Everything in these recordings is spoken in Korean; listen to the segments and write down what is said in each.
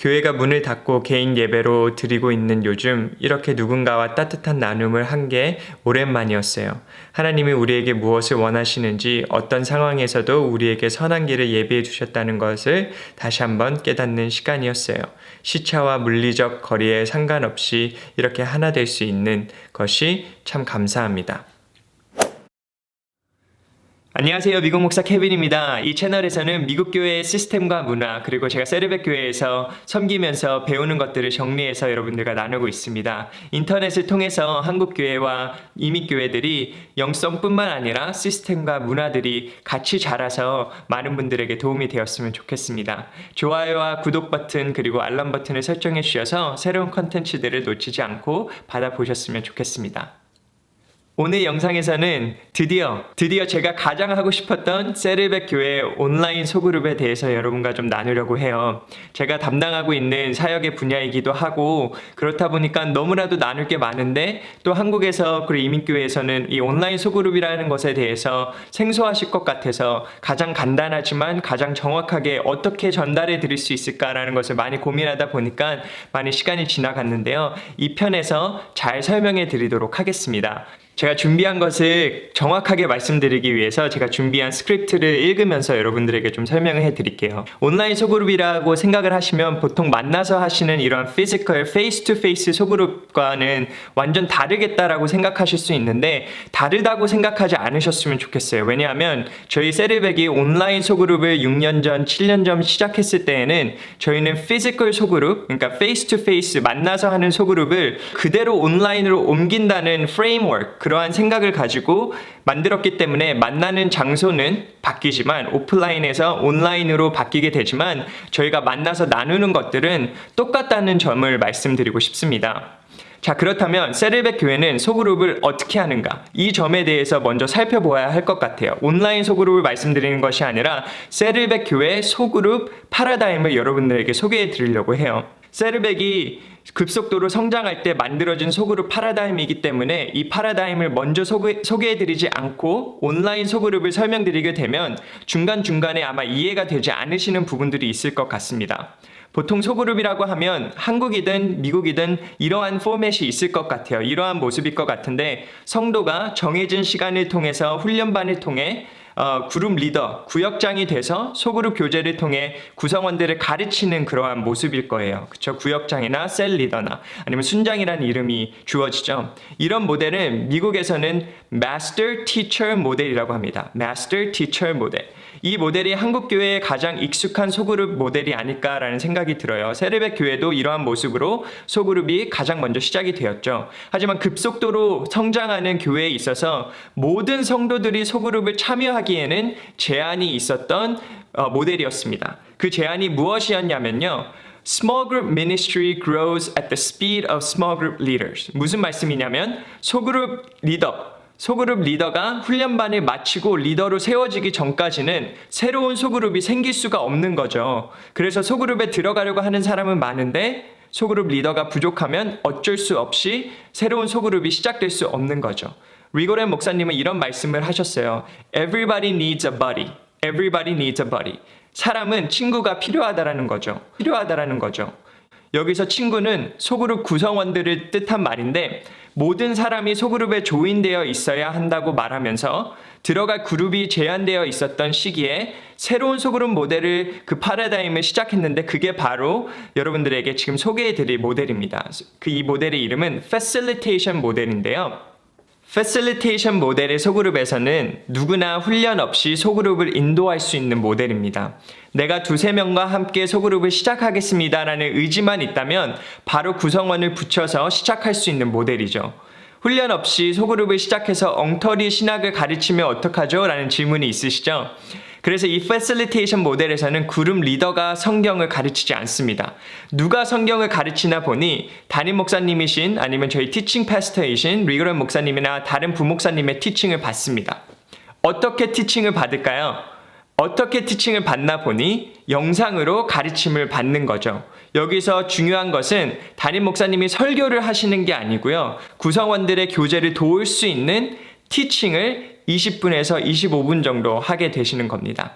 교회가 문을 닫고 개인 예배로 드리고 있는 요즘 이렇게 누군가와 따뜻한 나눔을 한 게 오랜만이었어요. 하나님이 우리에게 무엇을 원하시는지 어떤 상황에서도 우리에게 선한 길을 예비해 주셨다는 것을 다시 한번 깨닫는 시간이었어요. 시차와 물리적 거리에 상관없이 이렇게 하나 될 수 있는 것이 참 감사합니다. 안녕하세요. 미국 목사 케빈입니다. 이 채널에서는 미국 교회의 시스템과 문화, 그리고 제가 세르벡 교회에서 섬기면서 배우는 것들을 정리해서 여러분들과 나누고 있습니다. 인터넷을 통해서 한국 교회와 이민 교회들이 영성뿐만 아니라 시스템과 문화들이 같이 자라서 많은 분들에게 도움이 되었으면 좋겠습니다. 좋아요와 구독 버튼 그리고 알람 버튼을 설정해 주셔서 새로운 컨텐츠들을 놓치지 않고 받아보셨으면 좋겠습니다. 오늘 영상에서는 드디어 제가 가장 하고 싶었던 세르벡 교회 온라인 소그룹에 대해서 여러분과 좀 나누려고 해요. 제가 담당하고 있는 사역의 분야이기도 하고 그렇다 보니까 너무나도 나눌 게 많은데 또 한국에서 그리고 이민교회에서는 이 온라인 소그룹이라는 것에 대해서 생소하실 것 같아서 가장 간단하지만 가장 정확하게 어떻게 전달해 드릴 수 있을까라는 것을 많이 고민하다 보니까 많이 시간이 지나갔는데요. 이 편에서 잘 설명해 드리도록 하겠습니다. 제가 준비한 것을 정확하게 말씀드리기 위해서 제가 준비한 스크립트를 읽으면서 여러분들에게 좀 설명을 해드릴게요. 온라인 소그룹이라고 생각을 하시면 보통 만나서 하시는 이런 피지컬 페이스 투 페이스 소그룹과는 완전 다르겠다라고 생각하실 수 있는데 다르다고 생각하지 않으셨으면 좋겠어요. 왜냐하면 저희 세르벡이 온라인 소그룹을 6년 전, 7년 전 시작했을 때에는 저희는 피지컬 소그룹, 그러니까 페이스 투 페이스 만나서 하는 소그룹을 그대로 온라인으로 옮긴다는 프레임워크, 그러한 생각을 가지고 만들었기 때문에 만나는 장소는 바뀌지만 오프라인에서 온라인으로 바뀌게 되지만 저희가 만나서 나누는 것들은 똑같다는 점을 말씀드리고 싶습니다. 자, 그렇다면 세르벡 교회는 소그룹을 어떻게 하는가? 이 점에 대해서 먼저 살펴보아야 할 것 같아요. 온라인 소그룹을 말씀드리는 것이 아니라 세르벡 교회 소그룹 패러다임을 여러분들에게 소개해 드리려고 해요. 세르벡이 급속도로 성장할 때 만들어진 소그룹 패러다임이기 때문에 이 패러다임을 먼저 소개해드리지 않고 온라인 소그룹을 설명드리게 되면 중간중간에 아마 이해가 되지 않으시는 부분들이 있을 것 같습니다. 보통 소그룹이라고 하면 한국이든 미국이든 이러한 포맷이 있을 것 같아요. 이러한 모습일 것 같은데 성도가 정해진 시간을 통해서 훈련반을 통해 그룹 리더, 구역장이 돼서 소그룹 교제를 통해 구성원들을 가르치는 그러한 모습일 거예요. 그쵸? 구역장이나 셀 리더나 아니면 순장이라는 이름이 주어지죠. 이런 모델은 미국에서는 Master Teacher 모델이라고 합니다. Master Teacher 모델. 이 모델이 한국 교회에 가장 익숙한 소그룹 모델이 아닐까라는 생각이 들어요. 세르벡 교회도 이러한 모습으로 소그룹이 가장 먼저 시작이 되었죠. 하지만 급속도로 성장하는 교회에 있어서 모든 성도들이 소그룹을 참여하기에는 제한이 있었던 모델이었습니다. 그 제한이 무엇이었냐면요. Small group ministry grows at the speed of small group leaders. 무슨 말씀이냐면 소그룹 리더가 훈련반을 마치고 리더로 세워지기 전까지는 새로운 소그룹이 생길 수가 없는 거죠. 그래서 소그룹에 들어가려고 하는 사람은 많은데 소그룹 리더가 부족하면 어쩔 수 없이 새로운 소그룹이 시작될 수 없는 거죠. 리고렌 목사님은 이런 말씀을 하셨어요. Everybody needs a buddy. Everybody needs a buddy. 사람은 친구가 필요하다라는 거죠. 여기서 친구는 소그룹 구성원들을 뜻한 말인데 모든 사람이 소그룹에 조인되어 있어야 한다고 말하면서 들어갈 그룹이 제한되어 있었던 시기에 새로운 소그룹 모델을 그 패러다임을 시작했는데 그게 바로 여러분들에게 지금 소개해드릴 모델입니다. 이 모델의 이름은 Facilitation 모델인데요. 패실리테이션 모델의 소그룹에서는 누구나 훈련 없이 소그룹을 인도할 수 있는 모델입니다. 내가 2-3명과 함께 소그룹을 시작하겠습니다라는 의지만 있다면 바로 구성원을 붙여서 시작할 수 있는 모델이죠. 훈련 없이 소그룹을 시작해서 엉터리 신학을 가르치면 어떡하죠? 라는 질문이 있으시죠? 그래서 이 패실리테이션 모델에서는 그룹 리더가 성경을 가르치지 않습니다. 누가 성경을 가르치나 보니 담임 목사님이신 아니면 저희 티칭 패스터이신 리그런 목사님이나 다른 부목사님의 티칭을 받습니다. 어떻게 티칭을 받을까요? 어떻게 티칭을 받나 보니 영상으로 가르침을 받는 거죠. 여기서 중요한 것은 담임 목사님이 설교를 하시는 게 아니고요. 구성원들의 교제를 도울 수 있는 티칭을 20분에서 25분 정도 하게 되시는 겁니다.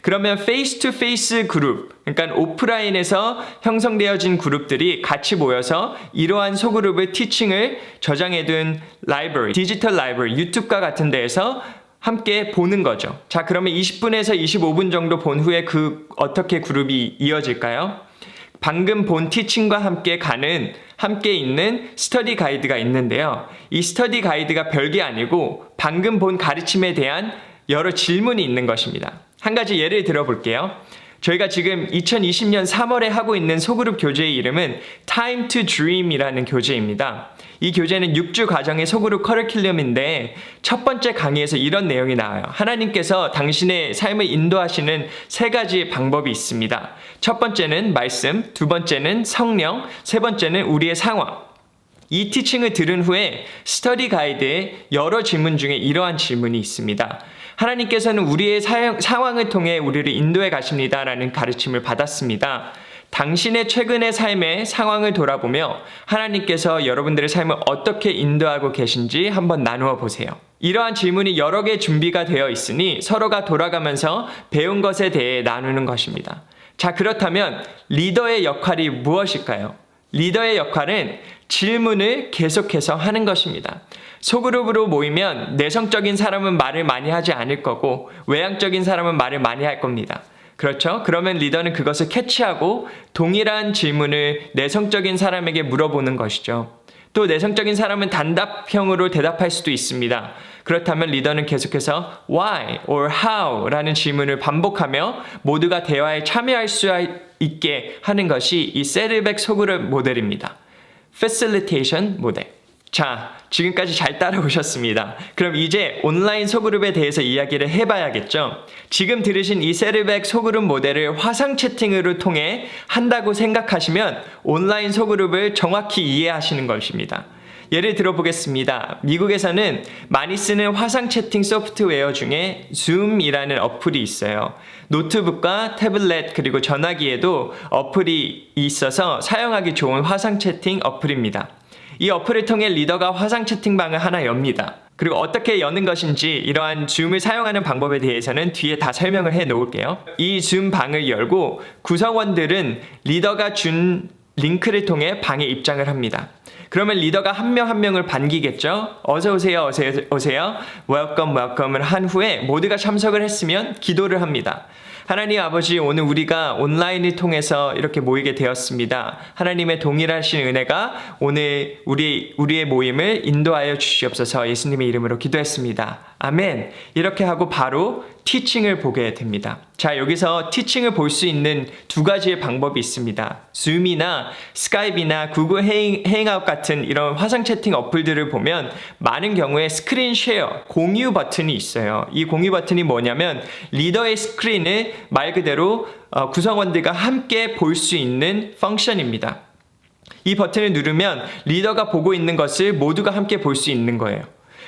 그러면 페이스 투 페이스 그룹, 그러니까 오프라인에서 형성되어진 그룹들이 같이 모여서 이러한 소그룹의 티칭을 저장해둔 라이브러리, 디지털 라이브러리, 유튜브과 같은 데에서 함께 보는 거죠. 자, 그러면 20분에서 25분 정도 본 후에 어떻게 그룹이 이어질까요? 방금 본 티칭과 함께 있는 스터디 가이드가 있는데요. 이 스터디 가이드가 별게 아니고 방금 본 가르침에 대한 여러 질문이 있는 것입니다. 한 가지 예를 들어볼게요. 저희가 지금 2020년 3월에 하고 있는 소그룹 교재의 이름은 Time to Dream이라는 교재입니다. 이 교재는 6주 과정의 소그룹 커리큘럼인데 첫 번째 강의에서 이런 내용이 나와요. 하나님께서 당신의 삶을 인도하시는 3가지 방법이 있습니다. 첫 번째는 말씀, 두 번째는 성령, 세 번째는 우리의 상황. 이 티칭을 들은 후에 스터디 가이드에 여러 질문 중에 이러한 질문이 있습니다. 하나님께서는 우리의 상황을 통해 우리를 인도해 가십니다라는 가르침을 받았습니다. 당신의 최근의 삶의 상황을 돌아보며 하나님께서 여러분들의 삶을 어떻게 인도하고 계신지 한번 나누어 보세요. 이러한 질문이 여러 개 준비가 되어 있으니 서로가 돌아가면서 배운 것에 대해 나누는 것입니다. 자, 그렇다면 리더의 역할이 무엇일까요? 리더의 역할은 질문을 계속해서 하는 것입니다. 소그룹으로 모이면 내성적인 사람은 말을 많이 하지 않을 거고 외향적인 사람은 말을 많이 할 겁니다. 그렇죠? 그러면 리더는 그것을 캐치하고 동일한 질문을 내성적인 사람에게 물어보는 것이죠. 또 내성적인 사람은 단답형으로 대답할 수도 있습니다. 그렇다면 리더는 계속해서 why or how 라는 질문을 반복하며 모두가 대화에 참여할 수 있게 하는 것이 이 세르백 소그룹 모델입니다. Facilitation 모델. 자, 지금까지 잘 따라오셨습니다. 그럼 이제 온라인 소그룹에 대해서 이야기를 해봐야겠죠? 지금 들으신 이 세르백 소그룹 모델을 화상 채팅으로 통해 한다고 생각하시면 온라인 소그룹을 정확히 이해하시는 것입니다. 예를 들어보겠습니다. 미국에서는 많이 쓰는 화상 채팅 소프트웨어 중에 Zoom이라는 어플이 있어요. 노트북과 태블릿 그리고 전화기에도 어플이 있어서 사용하기 좋은 화상 채팅 어플입니다. 이 어플을 통해 리더가 화상 채팅방을 하나 엽니다. 그리고 어떻게 여는 것인지 이러한 줌을 사용하는 방법에 대해서는 뒤에 다 설명을 해 놓을게요. 이 줌 방을 열고 구성원들은 리더가 준 링크를 통해 방에 입장을 합니다. 그러면 리더가 한 명 한 명을 반기겠죠? 어서 오세요, 어서 오세요. 웰컴을 한 후에 모두가 참석을 했으면 기도를 합니다. 하나님 아버지, 오늘 우리가 온라인을 통해서 이렇게 모이게 되었습니다. 하나님의 동일하신 은혜가 오늘 우리의 모임을 인도하여 주시옵소서. 예수님의 이름으로 기도했습니다. 아멘. 이렇게 하고 바로 티칭을 보게 됩니다. 자, 여기서 티칭을 볼 수 있는 2가지의 방법이 있습니다. 줌이나 스카이프나 구글 행아웃 같은 이런 화상 채팅 어플들을 보면 많은 경우에 스크린 쉐어, 공유 버튼이 있어요. 이 공유 버튼이 뭐냐면 리더의 스크린을 말 그대로 구성원들과 함께 볼 수 있는 펑션입니다. 이 버튼을 누르면 리더가 보고 있는 것을 모두가 함께 볼 수 있는 거예요.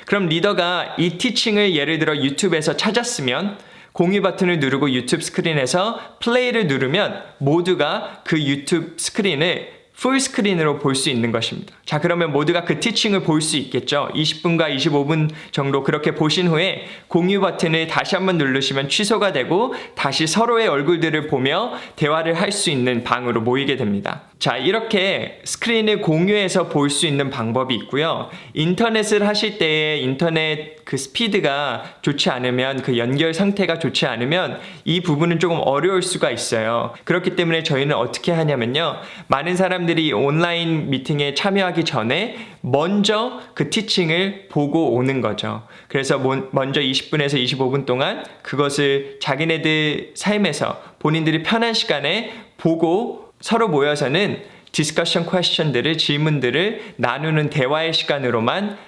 그럼 리더가 이 티칭을 예를 들어 유튜브에서 찾았으면 공유 버튼을 누르고 유튜브 스크린에서 플레이를 누르면 모두가 그 유튜브 스크린을 풀 스크린으로 볼 수 있는 것입니다. 자, 그러면 모두가 그 티칭을 볼 수 있겠죠. 20분과 25분 정도 그렇게 보신 후에 공유 버튼을 다시 한번 누르시면 취소가 되고 다시 서로의 얼굴들을 보며 대화를 할 수 있는 방으로 모이게 됩니다. 자, 이렇게 스크린을 공유해서 볼 수 있는 방법이 있고요. 인터넷을 하실 때에 인터넷 그 스피드가 좋지 않으면, 그 연결 상태가 좋지 않으면 이 부분은 조금 어려울 수가 있어요. 그렇기 때문에 저희는 어떻게 하냐면요. 많은 사람들이 온라인 미팅에 참여하기 전에 먼저 그 티칭을 보고 오는 거죠. 그래서 먼저 20분에서 25분 동안 그것을 자기네들 삶에서 본인들이 편한 시간에 보고 서로 모여서는 디스커션 퀘스천들을, 질문들을 나누는 대화의 시간으로만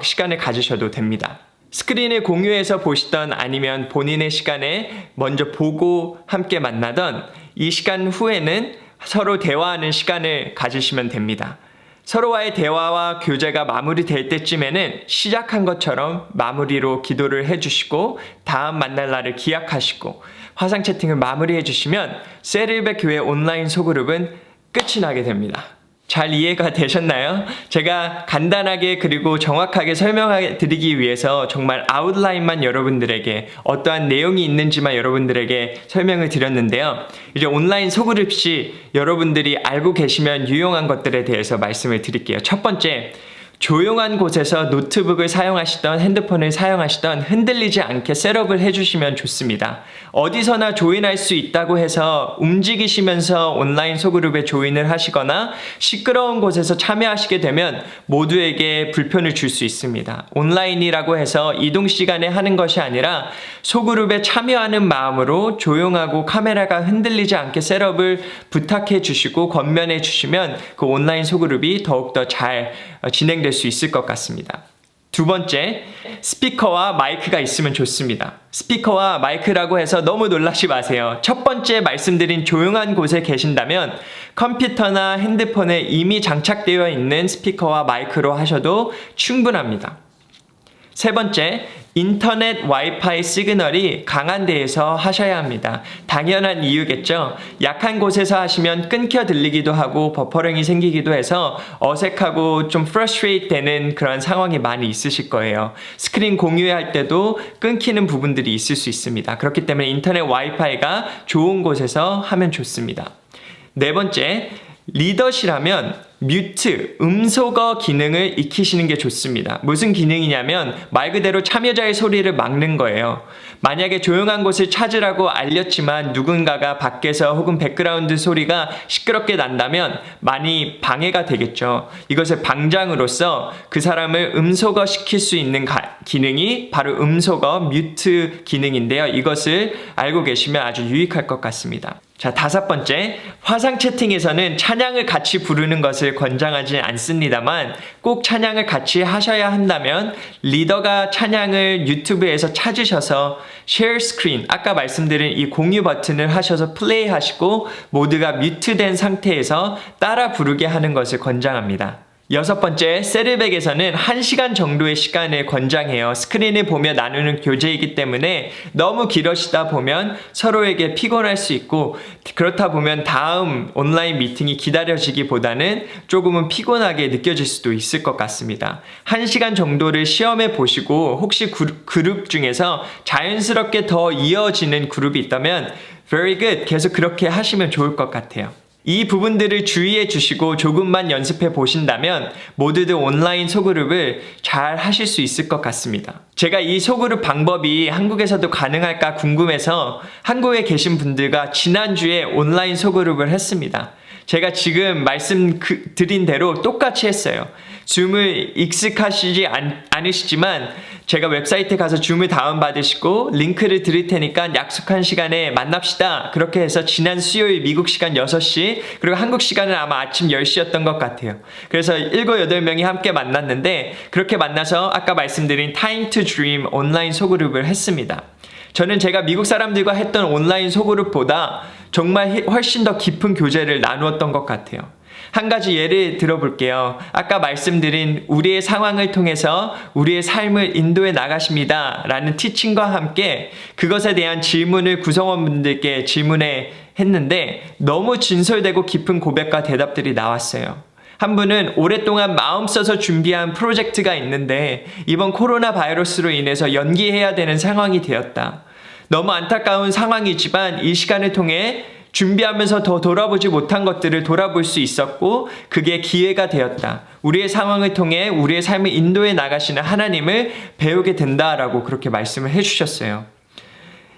시간을 가지셔도 됩니다. 스크린을 공유해서 보시던 아니면 본인의 시간에 먼저 보고 함께 만나던 이 시간 후에는 서로 대화하는 시간을 가지시면 됩니다. 서로와의 대화와 교제가 마무리될 때쯤에는 시작한 것처럼 마무리로 기도를 해주시고 다음 만날 날을 기약하시고 화상 채팅을 마무리해 주시면 세르백 교회 온라인 소그룹은 끝이 나게 됩니다. 잘 이해가 되셨나요? 제가 간단하게 그리고 정확하게 설명해 드리기 위해서 정말 아웃라인만 여러분들에게 어떠한 내용이 있는지만 여러분들에게 설명을 드렸는데요. 이제 온라인 소그룹시 여러분들이 알고 계시면 유용한 것들에 대해서 말씀을 드릴게요. 첫 번째, 조용한 곳에서 노트북을 사용하시던 핸드폰을 사용하시던 흔들리지 않게 셋업을 해주시면 좋습니다. 어디서나 조인할 수 있다고 해서 움직이시면서 온라인 소그룹에 조인을 하시거나 시끄러운 곳에서 참여하시게 되면 모두에게 불편을 줄 수 있습니다. 온라인이라고 해서 이동 시간에 하는 것이 아니라 소그룹에 참여하는 마음으로 조용하고 카메라가 흔들리지 않게 셋업을 부탁해 주시고 권면해 주시면 그 온라인 소그룹이 더욱더 잘 진행될 수 있을 것 같습니다. 두 번째, 스피커와 마이크가 있으면 좋습니다. 스피커와 마이크라고 해서 너무 놀라지 마세요. 첫 번째 말씀드린 조용한 곳에 계신다면 컴퓨터나 핸드폰에 이미 장착되어 있는 스피커와 마이크로 하셔도 충분합니다. 세 번째, 인터넷 와이파이 시그널이 강한 데에서 하셔야 합니다. 당연한 이유겠죠. 약한 곳에서 하시면 끊겨 들리기도 하고 버퍼링이 생기기도 해서 어색하고 좀 프러스트레이트 되는 그런 상황이 많이 있으실 거예요. 스크린 공유할 때도 끊기는 부분들이 있을 수 있습니다. 그렇기 때문에 인터넷 와이파이가 좋은 곳에서 하면 좋습니다. 네 번째, 리더시라면 뮤트, 음소거 기능을 익히시는 게 좋습니다. 무슨 기능이냐면 말 그대로 참여자의 소리를 막는 거예요. 만약에 조용한 곳을 찾으라고 알렸지만 누군가가 밖에서 혹은 백그라운드 소리가 시끄럽게 난다면 많이 방해가 되겠죠. 이것을 방장으로서 그 사람을 음소거 시킬 수 있는 기능이 바로 음소거 뮤트 기능인데요. 이것을 알고 계시면 아주 유익할 것 같습니다. 자, 다섯 번째, 화상 채팅에서는 찬양을 같이 부르는 것을 권장하지 않습니다만 꼭 찬양을 같이 하셔야 한다면 리더가 찬양을 유튜브에서 찾으셔서 쉐어 스크린, 아까 말씀드린 이 공유 버튼을 하셔서 플레이 하시고 모두가 뮤트된 상태에서 따라 부르게 하는 것을 권장합니다. 여섯 번째, 셀백에서는 1시간 정도의 시간을 권장해요. 스크린을 보며 나누는 교제이기 때문에 너무 길어지다 보면 서로에게 피곤할 수 있고 그렇다 보면 다음 온라인 미팅이 기다려지기보다는 조금은 피곤하게 느껴질 수도 있을 것 같습니다. 1시간 정도를 시험해 보시고 혹시 그룹 중에서 자연스럽게 더 이어지는 그룹이 있다면 very good, 계속 그렇게 하시면 좋을 것 같아요. 이 부분들을 주의해 주시고 조금만 연습해 보신다면 모두들 온라인 소그룹을 잘 하실 수 있을 것 같습니다. 제가 이 소그룹 방법이 한국에서도 가능할까 궁금해서 한국에 계신 분들과 지난주에 온라인 소그룹을 했습니다. 제가 지금 말씀드린 대로 똑같이 했어요. 줌을 익숙하시지 않으시지만 제가 웹사이트에 가서 줌을 다운받으시고 링크를 드릴 테니까 약속한 시간에 만납시다. 그렇게 해서 지난 수요일 미국 시간 6시 그리고 한국 시간은 아마 아침 10시였던 것 같아요. 그래서 7, 8명이 함께 만났는데 그렇게 만나서 아까 말씀드린 Time to Dream 온라인 소그룹을 했습니다. 저는 제가 미국 사람들과 했던 온라인 소그룹보다 정말 훨씬 더 깊은 교제를 나누었던 것 같아요. 한 가지 예를 들어볼게요. 아까 말씀드린 우리의 상황을 통해서 우리의 삶을 인도해 나가십니다 라는 티칭과 함께 그것에 대한 질문을 구성원분들께 질문해 했는데 너무 진솔되고 깊은 고백과 대답들이 나왔어요. 한 분은 오랫동안 마음 써서 준비한 프로젝트가 있는데 이번 코로나 바이러스로 인해서 연기해야 되는 상황이 되었다. 너무 안타까운 상황이지만 이 시간을 통해 준비하면서 더 돌아보지 못한 것들을 돌아볼 수 있었고 그게 기회가 되었다. 우리의 상황을 통해 우리의 삶을 인도해 나가시는 하나님을 배우게 된다라고 그렇게 말씀을 해주셨어요.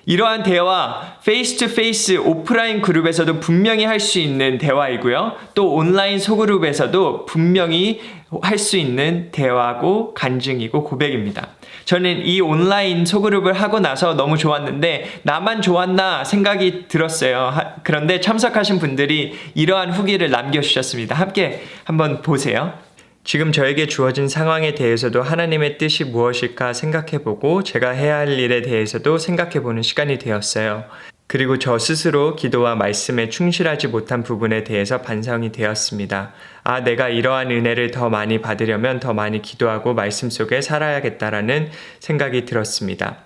이러한 대화, 페이스 투 페이스 오프라인 그룹에서도 분명히 할 수 있는 대화이고요. 또 온라인 소그룹에서도 분명히 할 수 있는 대화고 간증이고 고백입니다. 저는 이 온라인 소그룹을 하고 나서 너무 좋았는데 나만 좋았나 생각이 들었어요. 그런데 참석하신 분들이 이러한 후기를 남겨주셨습니다. 함께 한번 보세요. 지금 저에게 주어진 상황에 대해서도 하나님의 뜻이 무엇일까 생각해보고 제가 해야 할 일에 대해서도 생각해보는 시간이 되었어요. 그리고 저 스스로 기도와 말씀에 충실하지 못한 부분에 대해서 반성이 되었습니다. 아, 내가 이러한 은혜를 더 많이 받으려면 더 많이 기도하고 말씀 속에 살아야겠다라는 생각이 들었습니다.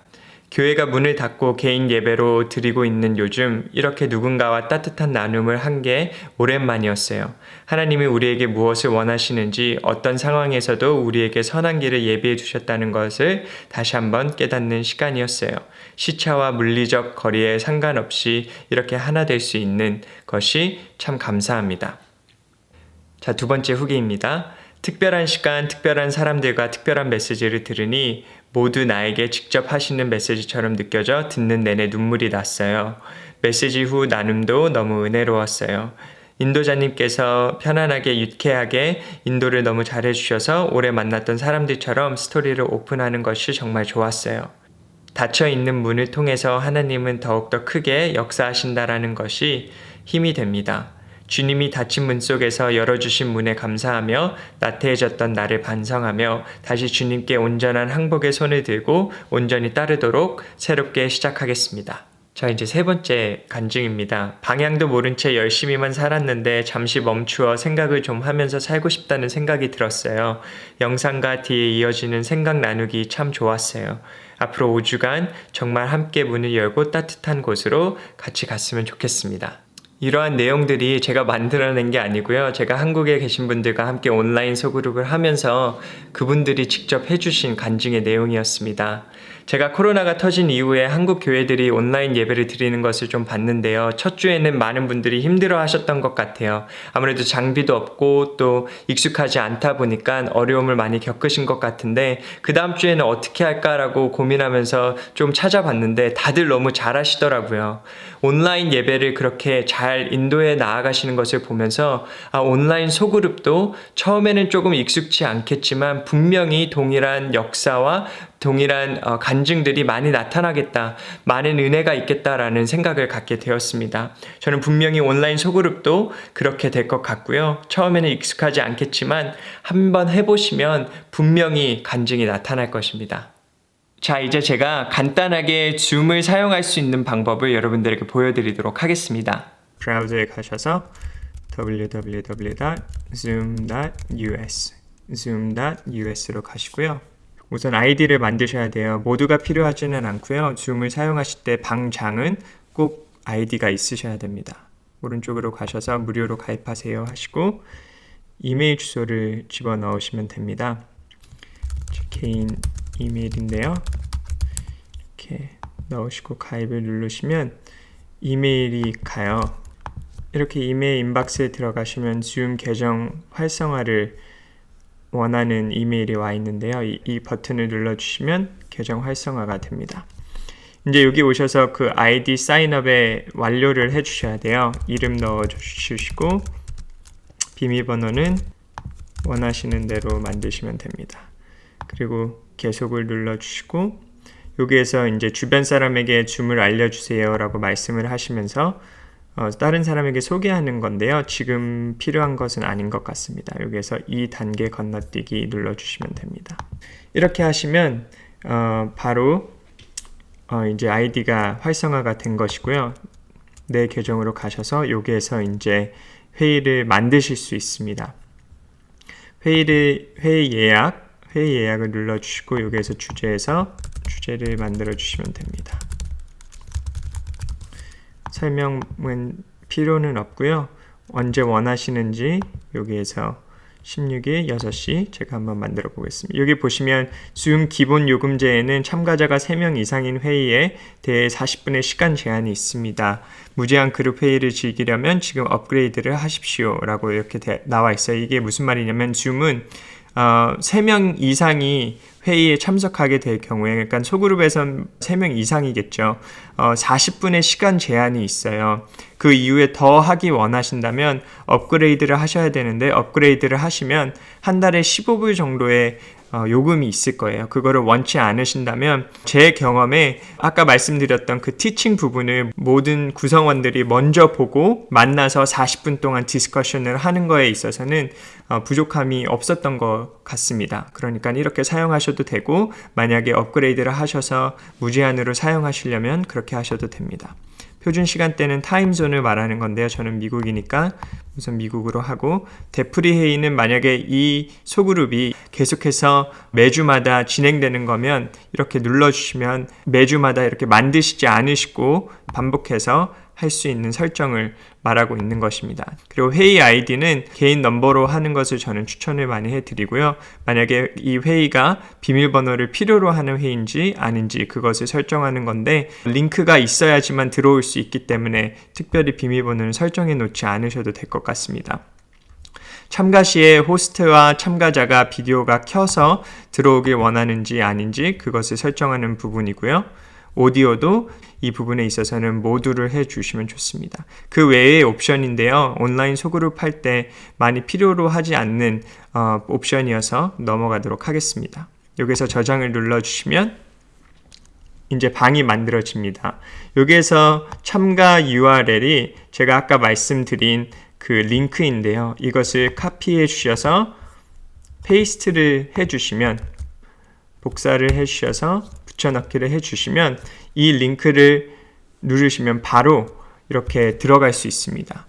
교회가 문을 닫고 개인 예배로 드리고 있는 요즘 이렇게 누군가와 따뜻한 나눔을 한 게 오랜만이었어요. 하나님이 우리에게 무엇을 원하시는지 어떤 상황에서도 우리에게 선한 길을 예비해 주셨다는 것을 다시 한번 깨닫는 시간이었어요. 시차와 물리적 거리에 상관없이 이렇게 하나 될 수 있는 것이 참 감사합니다. 자, 두 번째 후기입니다. 특별한 시간, 특별한 사람들과 특별한 메시지를 들으니 모두 나에게 직접 하시는 메시지처럼 느껴져 듣는 내내 눈물이 났어요. 메시지 후 나눔도 너무 은혜로웠어요. 인도자님께서 편안하게 유쾌하게 인도를 너무 잘해주셔서 오래 만났던 사람들처럼 스토리를 오픈하는 것이 정말 좋았어요. 닫혀있는 문을 통해서 하나님은 더욱더 크게 역사하신다라는 것이 힘이 됩니다. 주님이 닫힌 문 속에서 열어주신 문에 감사하며 나태해졌던 나를 반성하며 다시 주님께 온전한 항복의 손을 들고 온전히 따르도록 새롭게 시작하겠습니다. 자, 이제 세 번째 간증입니다. 방향도 모른 채 열심히만 살았는데 잠시 멈추어 생각을 좀 하면서 살고 싶다는 생각이 들었어요. 영상과 뒤에 이어지는 생각 나누기 참 좋았어요. 앞으로 5주간 정말 함께 문을 열고 따뜻한 곳으로 같이 갔으면 좋겠습니다. 이러한 내용들이 제가 만들어낸 게 아니고요. 제가 한국에 계신 분들과 함께 온라인 소그룹을 하면서 그분들이 직접 해주신 간증의 내용이었습니다. 제가 코로나가 터진 이후에 한국 교회들이 온라인 예배를 드리는 것을 좀 봤는데요. 첫 주에는 많은 분들이 힘들어 하셨던 것 같아요. 아무래도 장비도 없고 또 익숙하지 않다 보니까 어려움을 많이 겪으신 것 같은데 그 다음 주에는 어떻게 할까라고 고민하면서 좀 찾아봤는데 다들 너무 잘하시더라고요. 온라인 예배를 그렇게 잘 인도해 나아가시는 것을 보면서 온라인 소그룹도 처음에는 조금 익숙치 않겠지만 분명히 동일한 역사와 동일한 간증들이 많이 나타나겠다, 많은 은혜가 있겠다라는 생각을 갖게 되었습니다. 저는 분명히 온라인 소그룹도 그렇게 될 것 같고요. 처음에는 익숙하지 않겠지만 한번 해보시면 분명히 간증이 나타날 것입니다. 자, 이제 제가 간단하게 줌을 사용할 수 있는 방법을 여러분들에게 보여드리도록 하겠습니다. 브라우저에 가셔서 www.zoom.us zoom.us로 가시고요. 우선 아이디를 만드셔야 돼요. 모두가 필요하지는 않고요. 줌을 사용하실 때 방장은 꼭 아이디가 있으셔야 됩니다. 오른쪽으로 가셔서 무료로 가입하세요 하시고 이메일 주소를 집어넣으시면 됩니다. 제 개인 이메일인데요. 이렇게 넣으시고 가입을 누르시면 이메일이 가요. 이렇게 이메일 인박스에 들어가시면 줌 계정 활성화를 원하는 이메일이 와 있는데요. 이 버튼을 눌러주시면 계정 활성화가 됩니다. 이제 여기 오셔서 그 아이디 사인업에 완료를 해주셔야 돼요. 이름 넣어주시고 비밀번호는 원하시는 대로 만드시면 됩니다. 그리고 계속을 눌러주시고 여기에서 이제 주변 사람에게 줌을 알려주세요 라고 말씀을 하시면서 다른 사람에게 소개하는 건데요. 지금 필요한 것은 아닌 것 같습니다. 여기에서 2단계 건너뛰기 눌러주시면 됩니다. 이렇게 하시면 바로 이제 아이디가 활성화가 된 것이고요. 내 계정으로 가셔서 여기에서 이제 회의를 만드실 수 있습니다. 회의 예약을 눌러주시고 여기에서 주제를 만들어 주시면 됩니다. 설명은 필요는 없고요. 언제 원하시는지 여기에서 16일 6시 제가 한번 만들어 보겠습니다. 여기 보시면 줌 기본 요금제에는 참가자가 3명 이상인 회의에 대해 40분의 시간 제한이 있습니다. 무제한 그룹 회의를 즐기려면 지금 업그레이드를 하십시오 라고 이렇게 나와 있어요. 이게 무슨 말이냐면 줌은 3명 이상이 회의에 참석하게 될 경우에, 그러니까 소그룹에선 3명 이상이겠죠. 40분의 시간 제한이 있어요. 그 이후에 더 하기 원하신다면 업그레이드를 하셔야 되는데 업그레이드를 하시면 한 달에 15불 정도의 요금이 있을 거예요. 그거를 원치 않으신다면 제 경험에 아까 말씀드렸던 그 티칭 부분을 모든 구성원들이 먼저 보고 만나서 40분 동안 디스커션을 하는 거에 있어서는 부족함이 없었던 것 같습니다. 그러니까 이렇게 사용하셔도 되고 만약에 업그레이드를 하셔서 무제한으로 사용하시려면 그렇게 하셔도 됩니다. 표준 시간대는 타임존을 말하는 건데요. 저는 미국이니까 우선 미국으로 하고, 되프리 회의는 만약에 이 소그룹이 계속해서 매주마다 진행되는 거면 이렇게 눌러주시면 매주마다 이렇게 만드시지 않으시고 반복해서 할 수 있는 설정을 말하고 있는 것입니다. 그리고 회의 아이디는 개인 넘버로 하는 것을 저는 추천을 많이 해드리고요. 만약에 이 회의가 비밀번호를 필요로 하는 회의인지 아닌지 그것을 설정하는 건데, 링크가 있어야지만 들어올 수 있기 때문에 특별히 비밀번호를 설정해 놓지 않으셔도 될 것 같습니다. 참가 시에 호스트와 참가자가 비디오가 켜서 들어오길 원하는지 아닌지 그것을 설정하는 부분이고요. 오디오도 이 부분에 있어서는 모두를 해주시면 좋습니다. 그 외의 옵션인데요. 온라인 소그룹 할 때 많이 필요로 하지 않는 옵션이어서 넘어가도록 하겠습니다. 여기서 저장을 눌러주시면 이제 방이 만들어집니다. 여기에서 참가 URL이 제가 아까 말씀드린 그 링크인데요. 이것을 카피해 주셔서 페이스트를 해주시면, 복사를 해주셔서 붙여넣기를 해주시면 이 링크를 누르시면 바로 이렇게 들어갈 수 있습니다.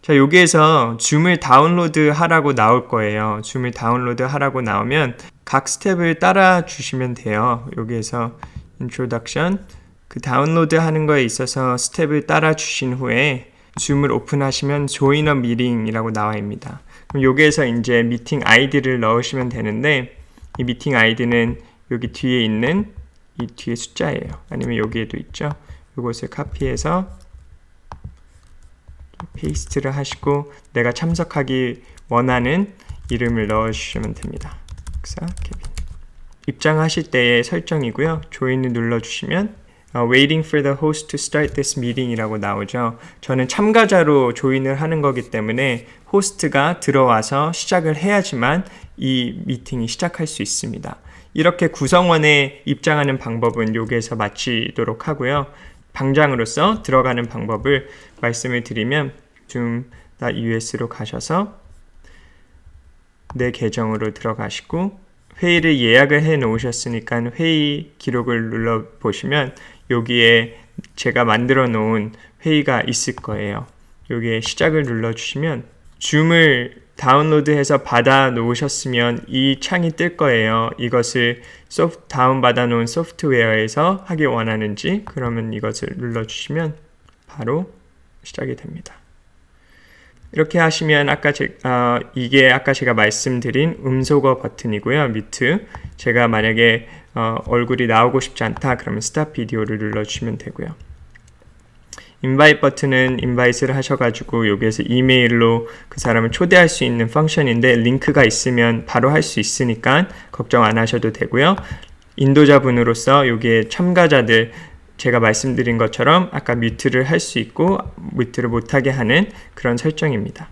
자, 여기에서 줌을 다운로드 하라고 나올 거예요. 줌을 다운로드 하라고 나오면 각 스텝을 따라 주시면 돼요. 여기에서 인트로덕션, 그 다운로드 하는 거에 있어서 스텝을 따라 주신 후에 줌을 오픈하시면 조인 어 미팅이라고 나와 있습니다. 그럼 여기에서 이제 미팅 아이디를 넣으시면 되는데, 이 미팅 아이디는 여기 뒤에 있는 이 뒤에 숫자예요. 아니면 여기에도 있죠. 이것을 카피해서 페이스트를 하시고 내가 참석하기 원하는 이름을 넣어주시면 됩니다. 박사 케빈. 입장하실 때의 설정이고요. 조인을 눌러주시면 Waiting for the host to start this meeting 이라고 나오죠. 저는 참가자로 조인을 하는 거기 때문에 호스트가 들어와서 시작을 해야지만 이 미팅이 시작할 수 있습니다. 이렇게 구성원에 입장하는 방법은 여기에서 마치도록 하고요. 방장으로서 들어가는 방법을 말씀을 드리면 zoom.us로 가셔서 내 계정으로 들어가시고, 회의를 예약을 해 놓으셨으니까 회의 기록을 눌러보시면 여기에 제가 만들어 놓은 회의가 있을 거예요. 여기에 시작을 눌러주시면 줌을 다운로드해서 받아 놓으셨으면 이 창이 뜰 거예요. 이것을 다운받아 놓은 소프트웨어에서 하기 원하는지, 그러면 이것을 눌러주시면 바로 시작이 됩니다. 이렇게 하시면 이게 아까 제가 말씀드린 음소거 버튼이고요. 뮤트. 제가 만약에 얼굴이 나오고 싶지 않다 그러면 스탑 비디오를 눌러주시면 되고요. 인바이트 버튼은 인바이트를 하셔가지고 여기에서 이메일로 그 사람을 초대할 수 있는 펑션인데, 링크가 있으면 바로 할 수 있으니까 걱정 안 하셔도 되고요. 인도자분으로서 여기에 참가자들 제가 말씀드린 것처럼 아까 뮤트를 할 수 있고 뮤트를 못하게 하는 그런 설정입니다.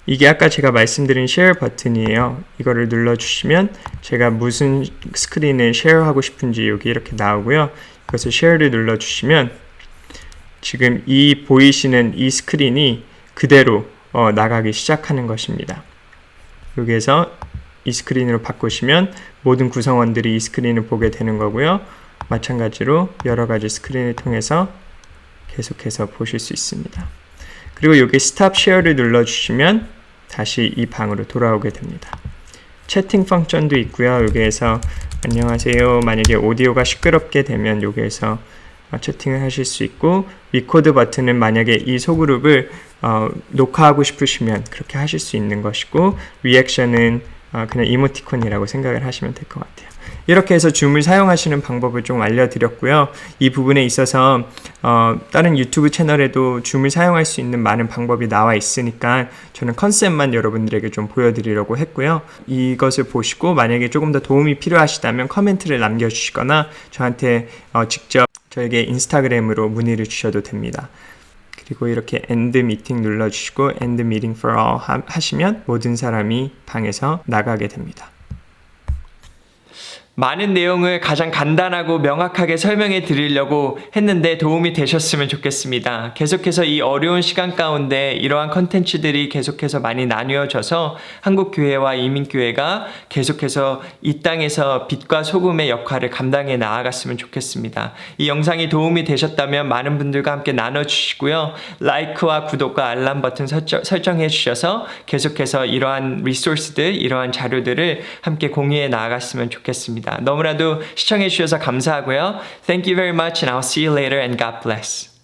이게 아까 제가 말씀드린 share 버튼이에요. 이거를 눌러주시면 제가 무슨 스크린을 쉐어하고 싶은지 여기 이렇게 나오고요. 이것을 share를 눌러주시면 지금 이 보이시는 이 스크린이 그대로 나가기 시작하는 것입니다. 여기에서 이 스크린으로 바꾸시면 모든 구성원들이 이 스크린을 보게 되는 거고요. 마찬가지로 여러 가지 스크린을 통해서 계속해서 보실 수 있습니다. 그리고 여기 스탑 쉐어를 눌러주시면 다시 이 방으로 돌아오게 됩니다. 채팅 펑션도 있고요. 여기에서 안녕하세요. 만약에 오디오가 시끄럽게 되면 여기에서 채팅을 하실 수 있고, 리코드 버튼은 만약에 이 소그룹을 녹화하고 싶으시면 그렇게 하실 수 있는 것이고, 리액션은 그냥 이모티콘이라고 생각을 하시면 될 것 같아요. 이렇게 해서 줌을 사용하시는 방법을 좀 알려드렸고요. 이 부분에 있어서 다른 유튜브 채널에도 줌을 사용할 수 있는 많은 방법이 나와 있으니까 저는 컨셉만 여러분들에게 좀 보여드리려고 했고요. 이것을 보시고 만약에 조금 더 도움이 필요하시다면 코멘트를 남겨주시거나 저한테 직접 저에게 인스타그램으로 문의를 주셔도 됩니다. 그리고 이렇게 End Meeting 눌러주시고 End Meeting for All 하시면 모든 사람이 방에서 나가게 됩니다. 많은 내용을 가장 간단하고 명확하게 설명해 드리려고 했는데 도움이 되셨으면 좋겠습니다. 계속해서 이 어려운 시간 가운데 이러한 컨텐츠들이 계속해서 많이 나뉘어져서 한국교회와 이민교회가 계속해서 이 땅에서 빛과 소금의 역할을 감당해 나아갔으면 좋겠습니다. 이 영상이 도움이 되셨다면 많은 분들과 함께 나눠주시고요. 라이크와 구독과 알람 버튼 설정해 주셔서 계속해서 이러한 리소스들, 이러한 자료들을 함께 공유해 나아갔으면 좋겠습니다. 너무나도 시청해 주셔서 감사하고요. Thank you very much and I'll see you later and God bless.